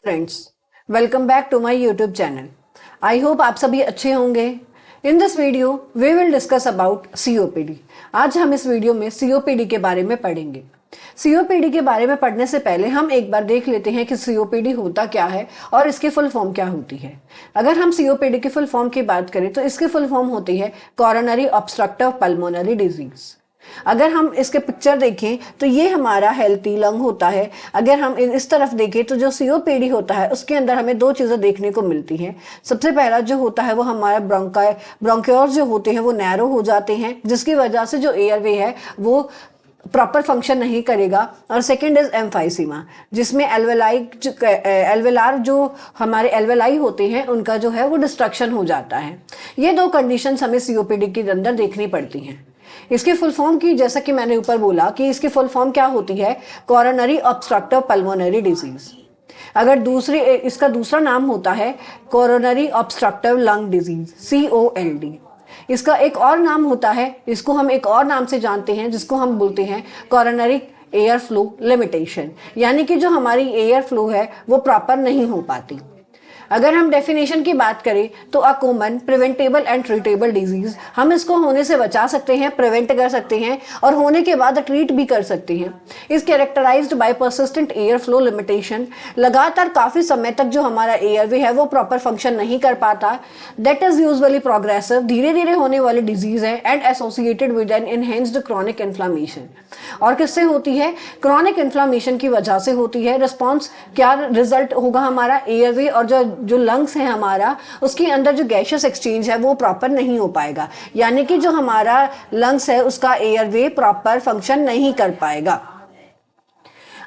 Friends, welcome back to my YouTube channel. I hope आप सभी अच्छे होंगे। In this video we will discuss about COPD. आज हम इस वीडियो में सीओपीडी के बारे में पढ़ेंगे। सीओपीडी के बारे में पढ़ने से पहले हम एक बार देख लेते हैं कि सीओपीडी होता क्या है और इसकी फुल फॉर्म क्या होती है। अगर हम सीओपीडी की फुल फॉर्म की बात करें तो इसकी फुल फॉर्म होती है कोरोनरी ऑब्स्ट्रक्टिव पल्मोनरी डिजीज। अगर हम इसके पिक्चर देखें तो ये हमारा हेल्थी लंग होता है। अगर हम इस तरफ देखें तो जो सीओपीडी होता है उसके अंदर हमें दो चीजें देखने को मिलती हैं। सबसे पहला जो होता है वो हमारा ब्रोंक्योल्स जो होते हैं वो नैरो हो जाते हैं, जिसकी वजह से जो एयरवे है वो प्रॉपर फंक्शन नहीं करेगा। और सेकंड इज एम्फाइसीमा, जिसमें एल्वेलार जो हमारे एल्वेलाई होते हैं उनका जो है वो डिस्ट्रक्शन हो जाता है। ये दो कंडीशंस हमें सीओपीडी के अंदर देखनी पड़ती हैं। इसकी फुल फॉर्म की, जैसा कि मैंने ऊपर बोला कि इसकी फुल फॉर्म क्या होती है, कोरोनरी ऑब्स्ट्रक्टिव पल्मोनरी डिजीज। अगर इसका दूसरा नाम होता है coronary obstructive lung disease, COLD। इसका एक और नाम होता है, इसको हम एक और नाम से जानते हैं जिसको हम बोलते हैं कोरोनरी एयर फ्लो लिमिटेशन, यानी कि जो हमारी एयर फ्लो है वो प्रॉपर नहीं हो पाती। अगर हम डेफिनेशन की बात करें तो a common preventable and treatable disease, हम इसको होने से बचा सकते हैं, प्रिवेंट कर सकते हैं और होने के बाद ट्रीट भी कर सकते हैं। Is characterised by persistent air flow limitation, लगातार काफी समय तक जो हमारा एयरवे है वो प्रॉपर फंक्शन नहीं कर पाता। दैट इज यूजुअली प्रोग्रेसिव, धीरे धीरे होने वाली डिजीज है and associated with an enhanced chronic inflammation. और किससे होती है? क्रॉनिक इन्फ्लामेशन की वजह से होती है। रिस्पॉन्स क्या रिजल्ट होगा हमारा? एयरवे और जो लंग्स है हमारा, उसके अंदर जो गैशियस एक्सचेंज है वो प्रॉपर नहीं हो पाएगा, यानी कि जो हमारा लंग्स है उसका एयरवे प्रॉपर फंक्शन नहीं कर पाएगा।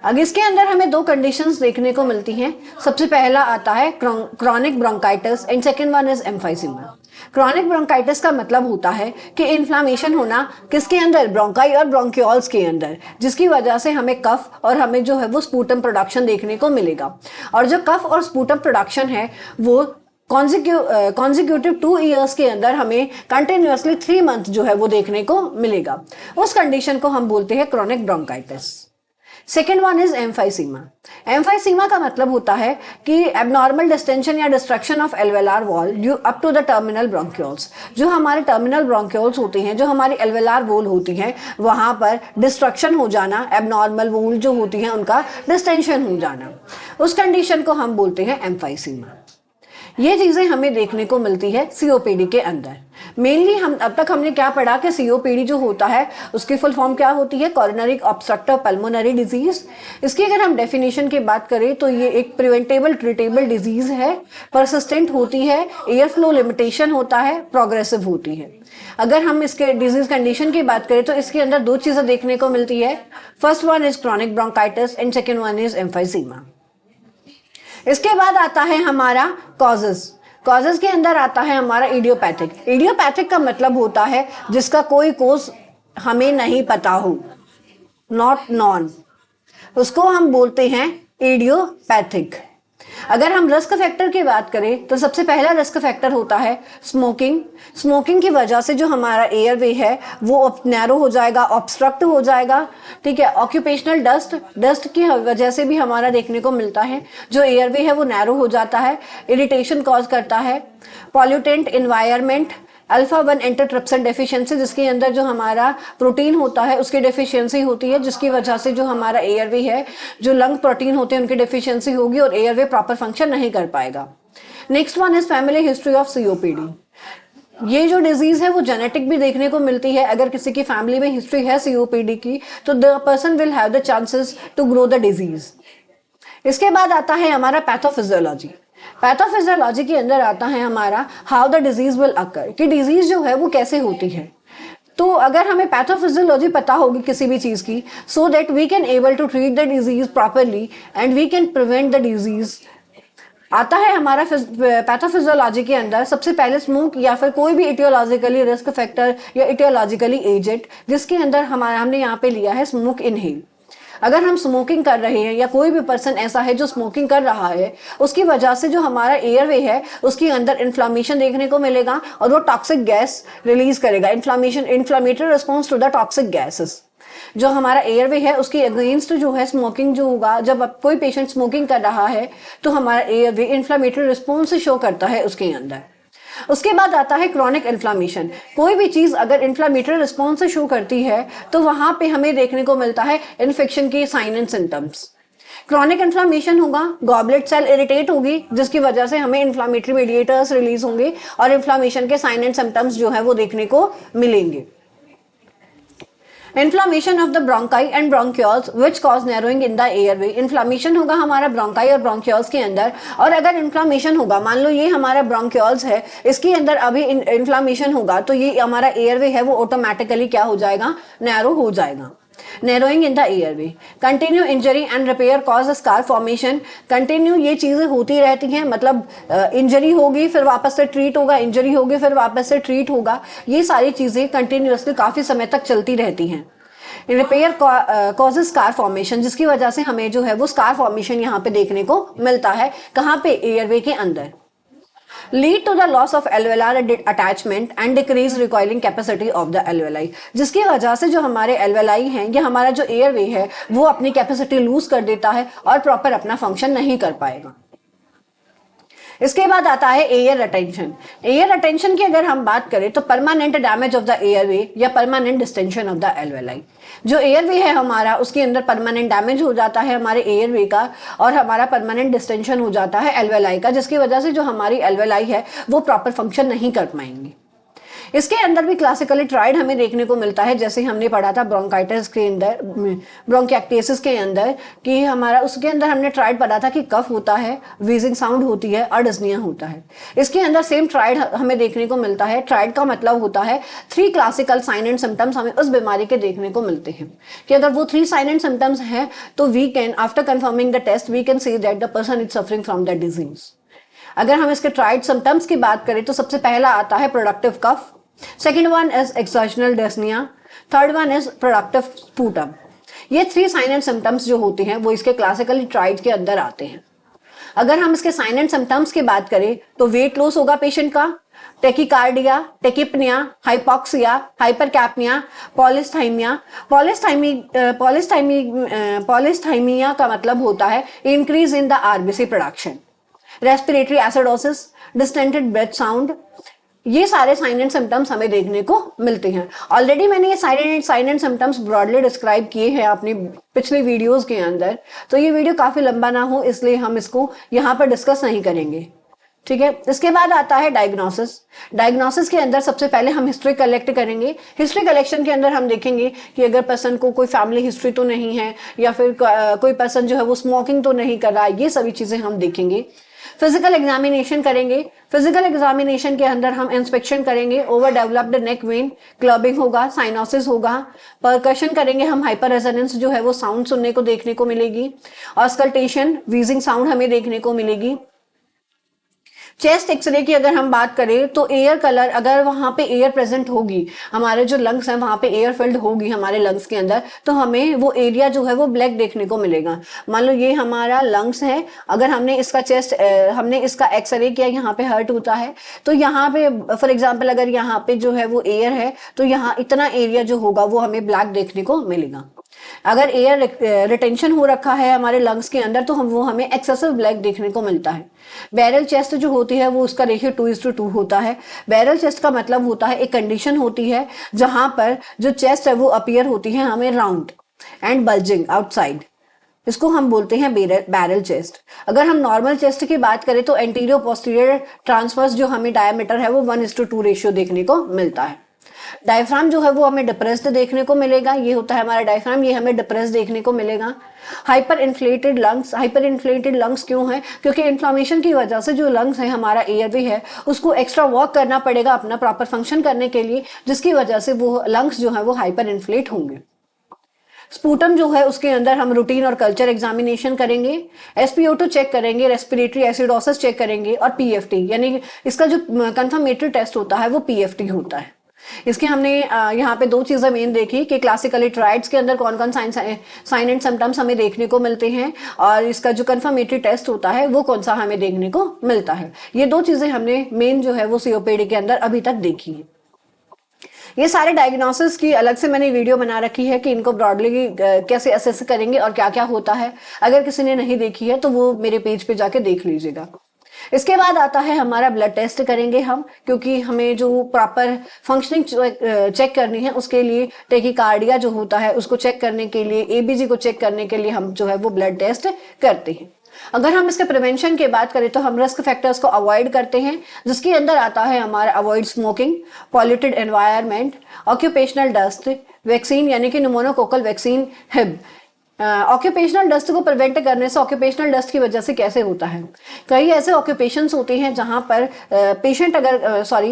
अब इसके अंदर हमें दो कंडीशंस देखने को मिलती हैं। सबसे पहला आता है chronic bronchitis and second one is emphysema. Chronic bronchitis का मतलब होता है कि इन्फ्लामेशन होना किसके अंदर? ब्रोंकाई और ब्रोंक्यूल्स के अंदर, जिसकी वजह से हमें कफ और हमें जो है वो स्पूटम प्रोडक्शन देखने को मिलेगा। और जो कफ और स्पूटम प्रोडक्शन है वो कॉन्जिक्यूटिव 2 ईयर्स के अंदर हमें कंटिन्यूअसली 3 मंथ जो है वो देखने को मिलेगा। उस कंडीशन को हम बोलते हैं chronic bronchitis. Second one is emphysema. Emphysema का मतलब होता है कि एबनॉर्मल डिस्टेंशन या destruction of alveolar wall due up to the terminal bronchioles. जो हमारे टर्मिनल ब्रोंक्यूल्स होते हैं, जो हमारी एल्वेलार वॉल होती है, वहां पर डिस्ट्रक्शन हो जाना, एबनॉर्मल वॉल जो होती है उनका डिस्टेंशन हो जाना, उस कंडीशन को हम बोलते हैं एम्फाइसीमा। ये चीजें हमें देखने को मिलती है सीओपीडी के अंदर। मेनली हम अब तक हमने क्या पढ़ा कि सीओपीडी जो होता है उसकी फुल फॉर्म क्या होती है? Coronary obstructive pulmonary disease. इसकी अगर हम डेफिनेशन की बात करें तो ये एक प्रिवेंटेबल ट्रीटेबल डिजीज है, परसिस्टेंट होती है, एयर फ्लो लिमिटेशन होता है, प्रोग्रेसिव होती है। अगर हम इसके डिजीज कंडीशन की बात करें तो इसके अंदर दो चीजें देखने को मिलती है। First one is chronic bronchitis and second one is emphysema. इसके बाद आता है हमारा कॉजेस के अंदर आता है हमारा इडियोपैथिक। इडियोपैथिक का मतलब होता है जिसका कोई कोज हमें नहीं पता हो, नॉट नॉन, उसको हम बोलते हैं इडियोपैथिक। अगर हम रिस्क फैक्टर की बात करें तो सबसे पहला रिस्क फैक्टर होता है स्मोकिंग। स्मोकिंग की वजह से जो हमारा एयरवे है वो नैरो हो जाएगा, ऑब्स्ट्रक्ट हो जाएगा। ठीक है। ऑक्यूपेशनल डस्ट की वजह से भी हमारा देखने को मिलता है, जो एयरवे है वो नैरो हो जाता है, इरिटेशन कॉज करता है। पॉल्यूटेंट इन्वायरमेंट, अल्फा-1 एंटीट्रिप्सिन डेफिशिएंसी, जिसके अंदर जो हमारा प्रोटीन होता है उसकी डेफिशिएंसी होती है, जिसकी वजह से जो हमारा एयरवे है, जो लंग प्रोटीन होते हैं उनकी डेफिशिएंसी होगी और एयरवे प्रॉपर फंक्शन नहीं कर पाएगा। Next one is family history of COPD. ये जो डिजीज है वो जेनेटिक भी देखने को मिलती है। अगर किसी की फैमिली में हिस्ट्री है सीओपीडी की तो the person will have the chances to grow the disease. इसके बाद आता है हमारा पैथोफिजियोलॉजी। पैथोफिजियोलॉजी के अंदर आता है हमारा how the disease will occur, कि डिजीज जो है वो कैसे होती है। तो अगर हमें पैथोफिजियोलॉजी पता होगी किसी भी चीज की, so that we can able to treat the disease properly and we can prevent the disease. आता है हमारा पैथोफिजियोलॉजी के अंदर सबसे पहले स्मोक या फिर कोई भी इटियोलॉजिकली रिस्क फैक्टर या इटियोलॉजिकली एजेंट, जिसके अंदर हमने यहाँ पे लिया है स्मोक इनहेल। अगर हम स्मोकिंग कर रहे हैं या कोई भी पर्सन ऐसा है जो स्मोकिंग कर रहा है, उसकी वजह से जो हमारा एयरवे है उसके अंदर इन्फ्लामेशन देखने को मिलेगा और वो टॉक्सिक गैस रिलीज करेगा, inflammatory response to the toxic gases. जो हमारा एयरवे है उसके अगेंस्ट जो है स्मोकिंग जो होगा, जब कोई पेशेंट स्मोकिंग कर रहा है तो हमारा एयरवे इन्फ्लामेटरी रिस्पॉन्स शो करता है उसके अंदर। उसके बाद आता है क्रॉनिक इन्फ्लामेशन। कोई भी चीज अगर इन्फ्लामेटरी रिस्पॉन्स से शो करती है तो वहां पे हमें देखने को मिलता है इन्फेक्शन की sign and symptoms. Chronic inflammation होगा, गॉबलेट सेल इरिटेट होगी जिसकी वजह से हमें इन्फ्लामेटरी मेडिएटर्स रिलीज होंगे और इन्फ्लामेशन के साइन एंड सिम्टम्स जो है वो देखने को मिलेंगे। Inflammation of the bronchi and bronchioles which cause narrowing in the airway. Inflammation होगा हमारा ब्रोंकाई और ब्रोंक्यूल्स के अंदर, और अगर इन्फ्लामेशन होगा, मान लो ये हमारा ब्रोंक्यूल्स है, इसके अंदर अभी इन्फ्लामेशन होगा तो ये हमारा एयरवे है वो ऑटोमेटिकली क्या हो जाएगा, नैरो हो जाएगा। Narrowing in the airway. Continue injury and repair cause scar formation. Continue ये चीजें होती रहती हैं, मतलब इंजरी होगी फिर वापस से ट्रीट होगा, इंजरी होगी फिर वापस से ट्रीट होगा, ये सारी चीजें कंटिन्यूअसली काफी समय तक चलती रहती हैं। रिपेयर कॉजेज स्कार फॉर्मेशन, जिसकी वजह से हमें जो है वो स्कार फॉर्मेशन यहाँ पे देखने को मिलता है, कहाँ पे, एयरवे के अंदर। Lead to the loss of alveolar attachment and decrease recoiling capacity of the alveoli, जिसकी वजह से जो हमारे एल्वेलाई हैं या हमारा जो एयरवे है वो अपनी कैपेसिटी लूज कर देता है और प्रॉपर अपना फंक्शन नहीं कर पाएगा। इसके बाद आता है एयर रिटेंशन। एयर रिटेंशन की अगर हम बात करें तो permanent damage of the airway या permanent distension of the alveoli. जो एयरवे है हमारा उसके अंदर परमानेंट डैमेज हो जाता है हमारे एयरवे का और हमारा परमानेंट डिस्टेंशन हो जाता है एल्वेलाई का, जिसकी वजह से जो हमारी एल्वेलाई है वो प्रॉपर फंक्शन नहीं कर पाएंगे। इसके अंदर भी क्लासिकली ट्राइड हमें देखने को मिलता है, जैसे हमने पढ़ा था ब्रोंकाइटिस के अंदर, ब्रोंकिएक्टेसिस के अंदर, कि हमारा उसके अंदर हमने ट्राइड पढ़ा था कि कफ होता है, वीजिंग साउंड होती है और डिस्निया होता है। इसके अंदर सेम ट्राइड हमें देखने को मिलता है। ट्राइड का मतलब होता है 3 क्लासिकल साइन एंड सिम्टम्स हमें उस बीमारी के देखने को मिलते हैं कि अगर वो 3 साइन एंड सिम्टम्स हैं तो we can, after confirming the test, we can see that the person is suffering from the disease. अगर हम इसके ट्राइड सिम्टम्स की बात करें तो सबसे पहला आता है productive cough, second one is exertional dyspnoea, third one is productive sputum. ये 3 साइन एंड सिम्टम्स जो होते हैं वो इसके क्लासिकली ट्राइड के अंदर आते हैं। अगर हम इसके साइन एंड सिम्टम्स की बात करें तो वेट लॉस होगा पेशेंट का, tachycardia, tachypnoea, hypoxia, hypercapnia, polycythaemia. Polycythaemia का मतलब होता है increase in the RBC production, respiratory acidosis, distended breath sound. ये सारे साइन एंड सिम्टम्स हमें देखने को मिलते हैं। ऑलरेडी मैंने ये sign and symptoms broadly describe किए हैं अपनी पिछली वीडियोस के अंदर, तो ये वीडियो काफी लंबा ना हो इसलिए हम इसको यहाँ पर डिस्कस नहीं करेंगे, ठीक है। इसके बाद आता है डायग्नोसिस। डायग्नोसिस के अंदर सबसे पहले हम हिस्ट्री कलेक्ट करेंगे। हिस्ट्री कलेक्शन के अंदर हम देखेंगे कि अगर पर्सन को कोई फैमिली हिस्ट्री तो नहीं है या फिर कोई पर्सन जो है वो स्मोकिंग तो नहीं कर रहा है, ये सभी चीजें हम देखेंगे। फिजिकल एग्जामिनेशन करेंगे। फिजिकल एग्जामिनेशन के अंदर हम इंस्पेक्शन करेंगे, over developed neck when, clubbing होगा, साइनोसिस होगा। परकशन करेंगे हम, हाइपर रेजोनेंस जो है वो साउंड सुनने को देखने को मिलेगी। ऑस्कल्टेशन, वीजिंग साउंड हमें देखने को मिलेगी। चेस्ट एक्सरे की अगर हम बात करें तो एयर कलर, अगर वहां पे एयर प्रेजेंट होगी, हमारे जो लंग्स हैं वहां पे एयर फिल्ड होगी हमारे लंग्स के अंदर, तो हमें वो एरिया जो है वो ब्लैक देखने को मिलेगा। मान लो ये हमारा लंग्स है, अगर हमने इसका चेस्ट, हमने इसका एक्सरे किया, यहाँ पे हर्ट होता है तो यहाँ पे फॉर एग्जाम्पल अगर यहाँ पे जो है वो एयर है तो यहाँ इतना एरिया जो होगा वो हमें ब्लैक देखने को मिलेगा। अगर एयर रिटेंशन हो रखा है हमारे लंग्स के अंदर तो वो हमें एक्सेसिव ब्लैक देखने को मिलता है। बैरल चेस्ट जो होती है वो उसका रेशियो 2:2 होता है। बैरल चेस्ट का मतलब होता है एक कंडीशन होती है जहां पर जो चेस्ट है वो अपीयर होती है हमें राउंड एंड बल्जिंग आउटसाइड, इसको हम बोलते हैं बैरल चेस्ट। अगर हम नॉर्मल चेस्ट की बात करें तो एंटीरियर पोस्टीरियर ट्रांसवर्स जो हमें डायमीटर है वो 1:2 रेशियो देखने को मिलता है। डायफ्राम जो है वो हमें डिप्रेस्ड देखने को मिलेगा, ये होता है हमारा डायफ्राम, ये हमें डिप्रेस्ड देखने को मिलेगा। Hyper inflated lungs, hyper inflated lungs क्यों है? क्योंकि इन्फ्लामेशन की वजह से जो लंग्स है हमारा एयरवे है उसको एक्स्ट्रा वर्क करना पड़ेगा अपना प्रॉपर फंक्शन करने के लिए, जिसकी वजह से वो लंग्स जो है वो हाइपर इन्फ्लेट होंगे। स्पूटम जो है उसके अंदर हम रूटीन और कल्चर एग्जामिनेशन करेंगे, SpO2 चेक करेंगे, रेस्पिरेटरी एसिडोसिस चेक करेंगे और PFT, यानी इसका जो कंफर्मेटरी टेस्ट होता है वो PFT होता है। इसके हमने यहाँ पे 2 चीजें मेन देखी कि क्लासिकली ट्राइड्स के अंदर कौन कौन साइन एंड सिम्टम्स हमें देखने को मिलते हैं और इसका जो कंफर्मेटरी टेस्ट होता है वो कौन सा हमें देखने को मिलता है। ये 2 चीजें हमने मेन जो है वो COPD के अंदर अभी तक देखी है। ये सारे डायग्नोसिस की अलग से मैंने वीडियो बना रखी है कि इनको ब्रॉडली कैसे असेस करेंगे और क्या क्या होता है। अगर किसी ने नहीं देखी है तो वो मेरे पेज पे जाके देख लीजिएगा। इसके बाद आता है हमारा ब्लड टेस्ट करेंगे हम, क्योंकि हमें जो प्रॉपर फंक्शनिंग चेक करनी है उसके लिए टेकिकार्डिया जो होता है उसको चेक करने के लिए, एबीजी को चेक करने के लिए हम जो है वो ब्लड टेस्ट करते हैं। अगर हम इसके प्रिवेंशन की बात करें तो हम रिस्क फैक्टर्स को अवॉइड करते हैं, जिसके अंदर आता है हमारा avoid smoking, polluted environment, occupational dust, vaccine यानी कि निमोनोकोकल वैक्सीन हिब। ऑक्यूपेशनल डस्ट को प्रिवेंट करने से ऑक्यूपेशनल डस्ट की वजह से कैसे होता है, कई ऐसे ऑक्यूपेशंस होते हैं जहां पर पेशेंट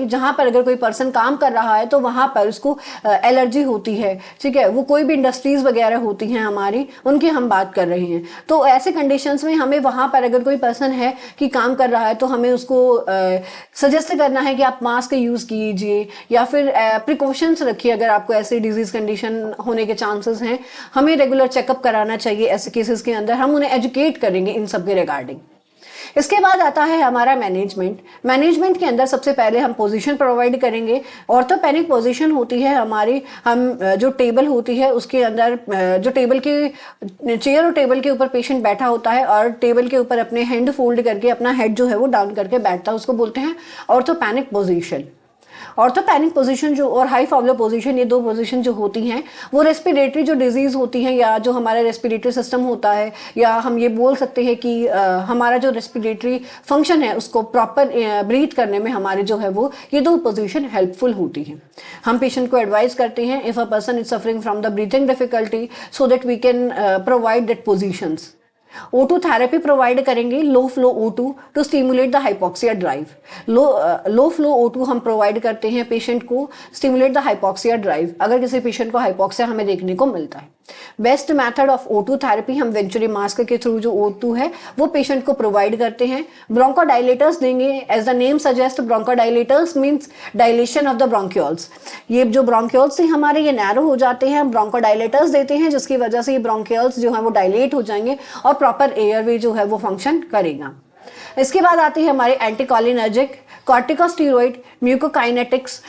जहां पर अगर कोई पर्सन काम कर रहा है तो वहां पर उसको एलर्जी होती है, ठीक है। वो कोई भी इंडस्ट्रीज वगैरह होती हैं हमारी, उनकी हम बात कर रहे हैं। तो ऐसे कंडीशंस में हमें वहां पर अगर कोई पर्सन है कि काम कर रहा है तो हमें उसको सजेस्ट करना है कि आप मास्क यूज कीजिए या फिर प्रिकॉशंस रखिए। अगर आपको ऐसी डिजीज कंडीशन होने के चांसेस हैं, हमें रेगुलर चेकअप कराना चाहिए। ऐसे केसेस के अंदर हम उन्हें एजुकेट करेंगे इन सब के रिगार्डिंग। इसके बाद आता है हमारा मैनेजमेंट के अंदर सबसे पहले हम पोजीशन प्रोवाइड करेंगे। ऑर्थोपेनिक पोजीशन होती है हमारी, हम जो टेबल होती है उसके अंदर जो टेबल के चेयर और टेबल के ऊपर पेशेंट बैठा होता है और टेबल के ऊपर अपने हैंड फोल्ड करके अपना हेड जो है वो डाउन करके बैठता है, उसको बोलते हैं ऑर्थोपेनिक पोजीशन। ऑर्थोपेनिक पोजीशन जो और हाई फॉवलर पोजीशन, ये दो पोजीशन जो होती हैं वो रेस्पिरेटरी जो डिजीज होती हैं या जो हमारा रेस्पिरेटरी सिस्टम होता है, या हम ये बोल सकते हैं कि हमारा जो रेस्पिरेटरी फंक्शन है उसको प्रॉपर ब्रीथ करने में हमारे जो है वो ये दो पोजीशन हेल्पफुल होती हैं। हम पेशेंट को एडवाइज करते हैं if a person is suffering from the breathing difficulty so that we can provide that positions. O2 therapy provide करेंगे, low flow O2 to stimulate the hypoxia drive. Low flow O2 हम provide करते हैं patient को stimulate the hypoxia drive, अगर किसी patient को hypoxia हमें देखने को मिलता है। Best method of O2 therapy हम वेंचुरी मास्क के थ्रू जो O2 है वो पेशेंट को प्रोवाइड करते हैं। ब्रोंकोडाइलेटर्स देंगे, as the name suggest bronchodilators means dilation of the bronchioles. ये जो ब्रोंक्यूल्स हैं हमारे ये नैरो हो जाते हैं, हम ब्रोंकोडाइलेटर्स देते हैं जिसकी वजह से ये ब्रोंक्यूल्स जो है वो डायलेट हो जाएंगे और प्रॉपर एयरवे जो है वो फंक्शन करेगा। इसके बाद आती है हमारी एंटीकोलिनर्जिक, कॉर्टिकोस्टेरॉइड, म्यूकोकाइनेटिक्स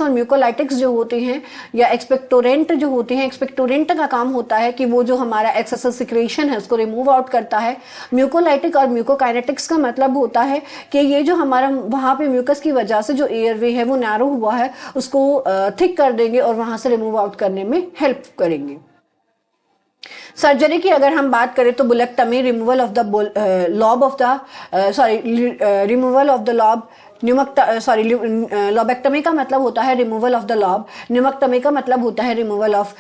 और म्यूकोलाइटिक्स जो होते हैं, या एक्सपेक्टोरेंट जो होते हैं। एक्सपेक्टोरेंट का काम होता है कि वो जो हमारा एक्सेसिव सिक्रेशन है उसको रिमूव आउट करता है। म्यूकोलाइटिक और म्यूकोकाइनेटिक्स का मतलब होता है कि ये जो हमारा वहाँ पे म्यूकस की वजह से जो एयरवे है वो नैरो हुआ है उसको थिक कर देंगे और वहाँ से रिमूव आउट करने में हेल्प करेंगे। सर्जरी की अगर हम बात करें तो bullectomy, removal of the lobe of the removal of the lobe, lobectomy का मतलब होता है removal of the lobe, pneumonectomy का मतलब होता है removal of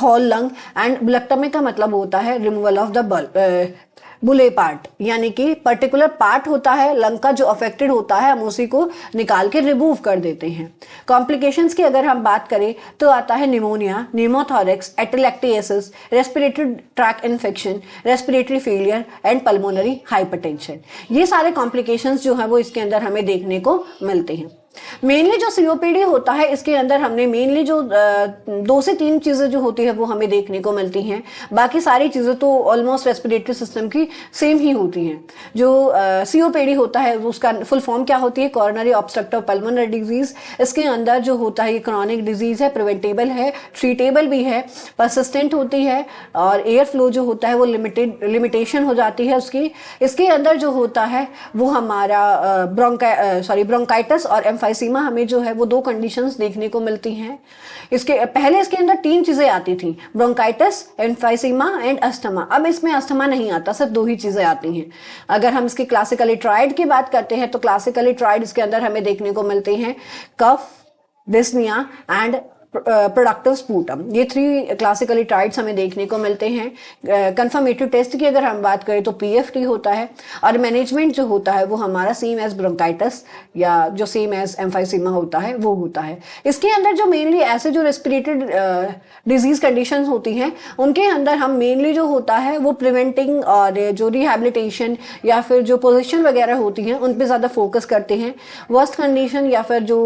whole lung and bullectomy का मतलब होता है removal of the bullae part, यानी कि पर्टिकुलर पार्ट होता है लंग का जो अफेक्टेड होता है हम उसी को निकाल के रिमूव कर देते हैं। कॉम्प्लिकेशंस की अगर हम बात करें तो आता है pneumonia, pneumothorax, atelectasis, respiratory tract infection, respiratory failure and pulmonary hypertension. ये सारे कॉम्प्लिकेशंस जो है वो इसके अंदर हमें देखने को मिलते हैं। मेनली जो सीओपीडी होता है इसके अंदर हमने मेनली जो 2 से 3 चीजें जो होती है वो हमें देखने को मिलती हैं, बाकी सारी चीजें तो ऑलमोस्ट रेस्पिरेटरी सिस्टम की सेम ही होती हैं। जो सीओपीडी होता है उसका फुल फॉर्म क्या होती है, कोरोनरी ऑब्स्ट्रक्टिव पल्मोनरी डिजीज। इसके अंदर जो होता है ये क्रॉनिक डिजीज है, प्रिवेंटेबल है, ट्रीटेबल भी है, परसिस्टेंट होती है और एयर फ्लो जो होता है वो लिमिटेशन हो जाती है उसकी। इसके अंदर जो होता है वो हमारा ब्रोंकाइटिस और एम्फाइसीमा हमें जो है वो 2 कंडीशंस देखने को मिलती हैं। इसके अंदर 3 चीजें आती थी, ब्रोंकाइटिस, एम्फाइसीमा एंड अस्थमा। अब इसमें अस्थमा नहीं आता, सिर्फ 2 ही चीजें आती हैं। अगर हम इसकी क्लासिकली ट्राइड की बात करते हैं तो क्लासिकली ट्राइड इसके अंदर हमें देखने को मिलते हैं कफ, डिस्निया एंड प्रोडक्टिव स्पूटम। ये 3 क्लासिकली ट्राइड्स हमें देखने को मिलते हैं। कंफर्मेटिव टेस्ट की अगर हम बात करें तो पीएफटी होता है और मैनेजमेंट जो होता है वो हमारा सेम एज ब्रोंकाइटिस या जो सेम एज एम्फाइसीमा होता है वो होता है। इसके अंदर जो मेनली ऐसे जो रेस्पिरेटरी डिजीज कंडीशंस होती हैं उनके अंदर हम मेनली जो होता है वो प्रिवेंटिंग और जो रिहैबिलिटेशन या फिर जो पोजिशन वगैरह होती हैं उन पर ज़्यादा फोकस करते हैं। वर्स्ट कंडीशन या फिर जो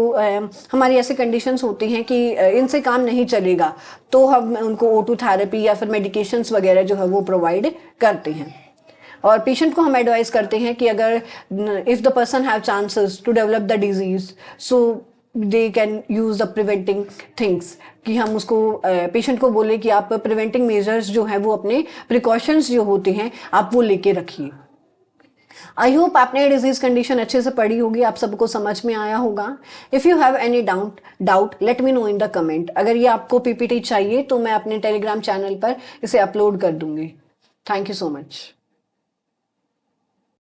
हमारी ऐसी कंडीशंस होती हैं कि इनसे काम नहीं चलेगा तो हम उनको O2 थेरेपी या फिर मेडिकेशंस वगैरह जो है वो प्रोवाइड करते हैं। और पेशेंट को हम एडवाइस करते हैं कि अगर if the person have chances to develop the disease so they can use the preventing things, कि हम उसको पेशेंट को बोले कि आप प्रिवेंटिंग मेजर्स जो है वो अपने प्रिकॉशंस जो होते हैं आप वो लेके रखिए। आई होप आपने डिजीज कंडीशन अच्छे से पढ़ी होगी, आप सबको समझ में आया होगा। If you have any doubt let me know in the comment. अगर ये आपको पीपीटी चाहिए तो मैं अपने टेलीग्राम चैनल पर इसे अपलोड कर दूंगी। Thank you so much.